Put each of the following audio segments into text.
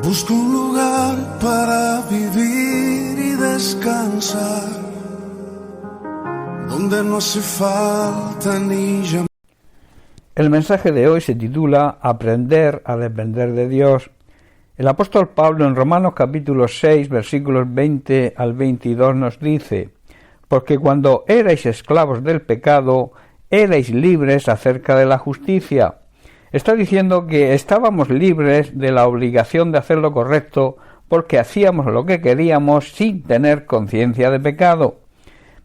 Busco un lugar para vivir y descansar, donde no hace falta ni llamar. El mensaje de hoy se titula Aprender a depender de Dios. El apóstol Pablo en Romanos capítulo 6, versículos 20 al 22 nos dice: porque cuando erais esclavos del pecado, erais libres acerca de la justicia. Está diciendo que estábamos libres de la obligación de hacer lo correcto porque hacíamos lo que queríamos sin tener conciencia de pecado.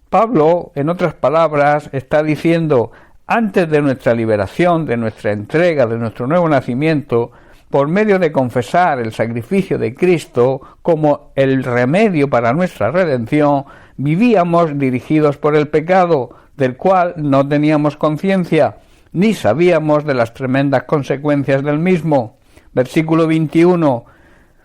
Pablo, en otras palabras, está diciendo: antes de nuestra liberación, de nuestra entrega, de nuestro nuevo nacimiento, por medio de confesar el sacrificio de Cristo como el remedio para nuestra redención, vivíamos dirigidos por el pecado, del cual no teníamos conciencia, ni sabíamos de las tremendas consecuencias del mismo. Versículo 21.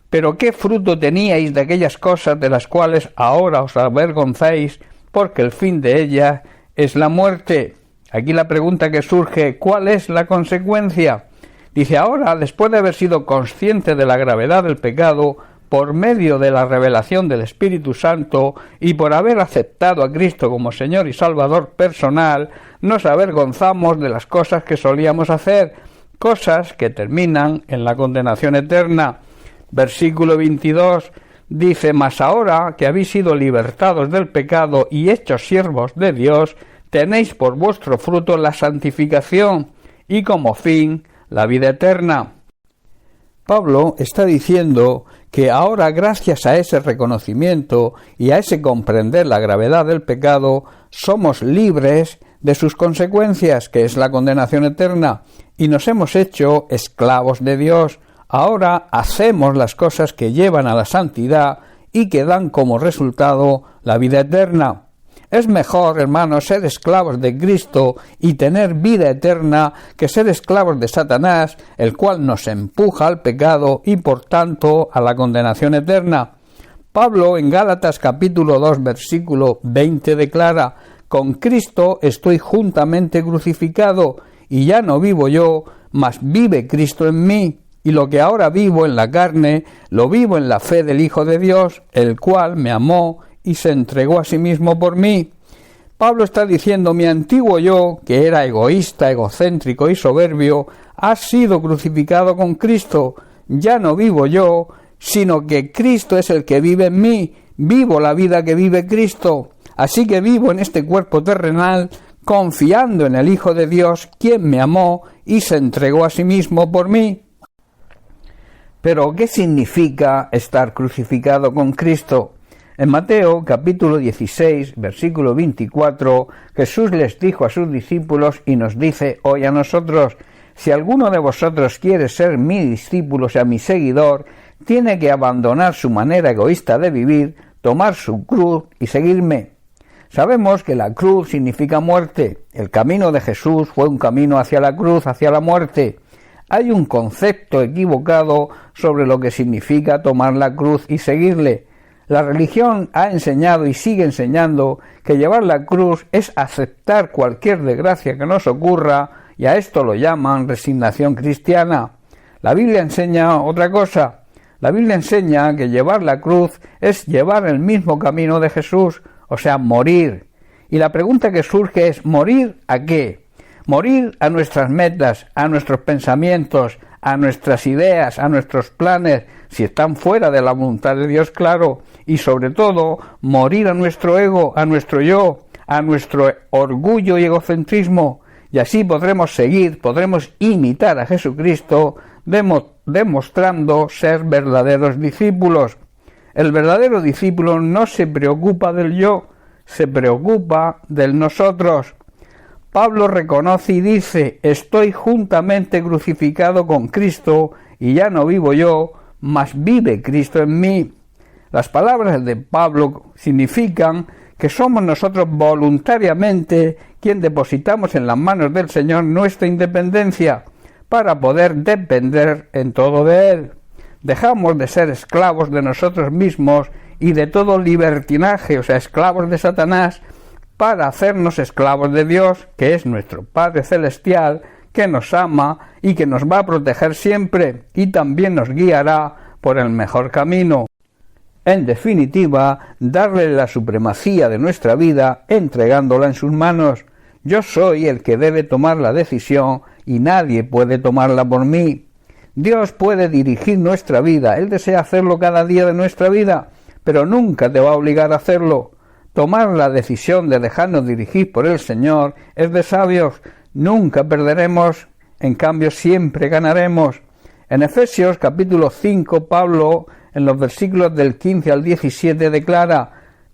Pero ¿qué fruto teníais de aquellas cosas de las cuales ahora os avergonzáis? Porque el fin de ellas es la muerte. Aquí la pregunta que surge: ¿cuál es la consecuencia? Dice: ahora, después de haber sido consciente de la gravedad del pecado, por medio de la revelación del Espíritu Santo y por haber aceptado a Cristo como Señor y Salvador personal, nos avergonzamos de las cosas que solíamos hacer, cosas que terminan en la condenación eterna. Versículo 22 dice: mas ahora que habéis sido libertados del pecado y hechos siervos de Dios, tenéis por vuestro fruto la santificación y como fin la vida eterna. Pablo está diciendo que ahora, gracias a ese reconocimiento y a ese comprender la gravedad del pecado, somos libres de sus consecuencias, que es la condenación eterna, y nos hemos hecho esclavos de Dios. Ahora hacemos las cosas que llevan a la santidad y que dan como resultado la vida eterna. Es mejor, hermanos, ser esclavos de Cristo y tener vida eterna que ser esclavos de Satanás, el cual nos empuja al pecado y por tanto a la condenación eterna. Pablo en Gálatas capítulo 2 versículo 20 declara: con Cristo estoy juntamente crucificado, y ya no vivo yo, mas vive Cristo en mí, y lo que ahora vivo en la carne, lo vivo en la fe del Hijo de Dios, el cual me amó y se entregó a sí mismo por mí. Pablo está diciendo: mi antiguo yo, que era egoísta, egocéntrico y soberbio, ha sido crucificado con Cristo. Ya no vivo yo, sino que Cristo es el que vive en mí. Vivo la vida que vive Cristo. Así que vivo en este cuerpo terrenal, confiando en el Hijo de Dios, quien me amó y se entregó a sí mismo por mí. Pero, ¿qué significa estar crucificado con Cristo? En Mateo capítulo 16, versículo 24, Jesús les dijo a sus discípulos y nos dice hoy a nosotros: si alguno de vosotros quiere ser mi discípulo, o sea, mi seguidor, tiene que abandonar su manera egoísta de vivir, tomar su cruz y seguirme. Sabemos que la cruz significa muerte. El camino de Jesús fue un camino hacia la cruz, hacia la muerte. Hay un concepto equivocado sobre lo que significa tomar la cruz y seguirle. La religión ha enseñado y sigue enseñando que llevar la cruz es aceptar cualquier desgracia que nos ocurra, y a esto lo llaman resignación cristiana. La Biblia enseña otra cosa. La Biblia enseña que llevar la cruz es llevar el mismo camino de Jesús, o sea, morir. Y la pregunta que surge es: ¿morir a qué? Morir a nuestras metas, a nuestros pensamientos, a nuestras ideas, a nuestros planes, si están fuera de la voluntad de Dios, claro, y sobre todo, morir a nuestro ego, a nuestro yo, a nuestro orgullo y egocentrismo, y así podremos seguir, podremos imitar a Jesucristo, demostrando ser verdaderos discípulos. El verdadero discípulo no se preocupa del yo, se preocupa del nosotros. Pablo reconoce y dice: estoy juntamente crucificado con Cristo, y ya no vivo yo, mas vive Cristo en mí. Las palabras de Pablo significan que somos nosotros voluntariamente quien depositamos en las manos del Señor nuestra independencia para poder depender en todo de Él. Dejamos de ser esclavos de nosotros mismos y de todo libertinaje, o sea, esclavos de Satanás, para hacernos esclavos de Dios, que es nuestro Padre Celestial, que nos ama y que nos va a proteger siempre y también nos guiará por el mejor camino. En definitiva, darle la supremacía de nuestra vida entregándola en sus manos. Yo soy el que debe tomar la decisión y nadie puede tomarla por mí. Dios puede dirigir nuestra vida, Él desea hacerlo cada día de nuestra vida, pero nunca te va a obligar a hacerlo. Tomar la decisión de dejarnos dirigir por el Señor es de sabios. Nunca perderemos, en cambio siempre ganaremos. En Efesios capítulo 5, Pablo, en los versículos del 15 al 17,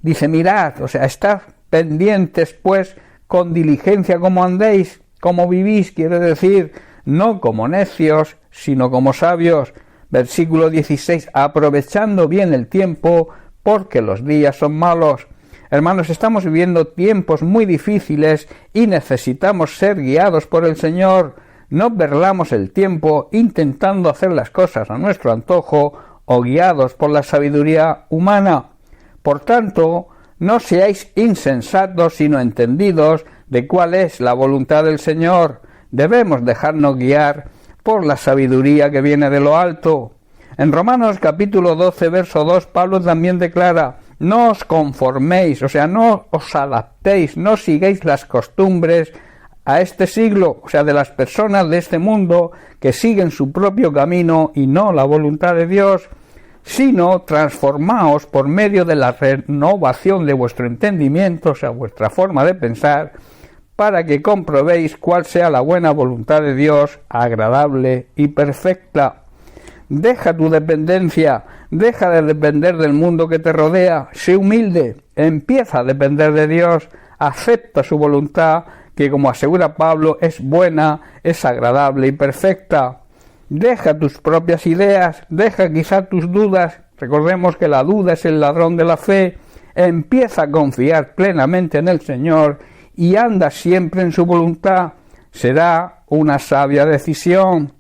dice, mirad, estad pendientes, pues, con diligencia como andéis, como vivís, quiere decir, no como necios, sino como sabios. Versículo 16, aprovechando bien el tiempo, porque los días son malos. Hermanos, estamos viviendo tiempos muy difíciles y necesitamos ser guiados por el Señor. No perdamos el tiempo intentando hacer las cosas a nuestro antojo o guiados por la sabiduría humana. Por tanto, no seáis insensatos, sino entendidos de cuál es la voluntad del Señor. Debemos dejarnos guiar por la sabiduría que viene de lo alto. En Romanos capítulo 12, verso 2, Pablo también declara, no os conforméis, no os adaptéis, no sigáis las costumbres a este siglo, de las personas de este mundo que siguen su propio camino y no la voluntad de Dios, sino transformaos por medio de la renovación de vuestro entendimiento, vuestra forma de pensar, para que comprobéis cuál sea la buena voluntad de Dios, agradable y perfecta. Deja tu dependencia, deja de depender del mundo que te rodea, sé humilde, empieza a depender de Dios, acepta su voluntad, que como asegura Pablo es buena, es agradable y perfecta. Deja tus propias ideas, deja quizá tus dudas, recordemos que la duda es el ladrón de la fe, empieza a confiar plenamente en el Señor y anda siempre en su voluntad, será una sabia decisión.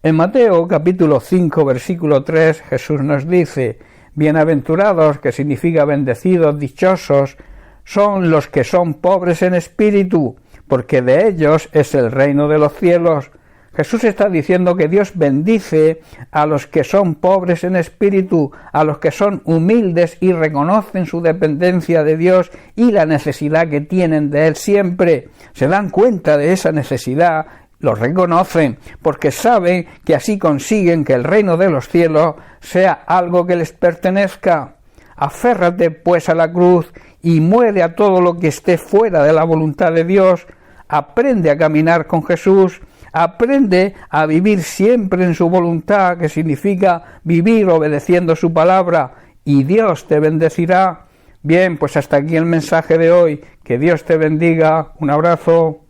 En Mateo capítulo 5 versículo 3 Jesús nos dice, bienaventurados, que significa bendecidos, dichosos, son los que son pobres en espíritu, porque de ellos es el reino de los cielos. Jesús está diciendo que Dios bendice a los que son pobres en espíritu, a los que son humildes y reconocen su dependencia de Dios y la necesidad que tienen de Él siempre. Se dan cuenta de esa necesidad, lo reconocen, porque saben que así consiguen que el reino de los cielos sea algo que les pertenezca. Aférrate pues a la cruz y muere a todo lo que esté fuera de la voluntad de Dios. Aprende a caminar con Jesús, aprende a vivir siempre en su voluntad, que significa vivir obedeciendo su palabra, y Dios te bendecirá. Bien, pues hasta aquí el mensaje de hoy. Que Dios te bendiga. Un abrazo.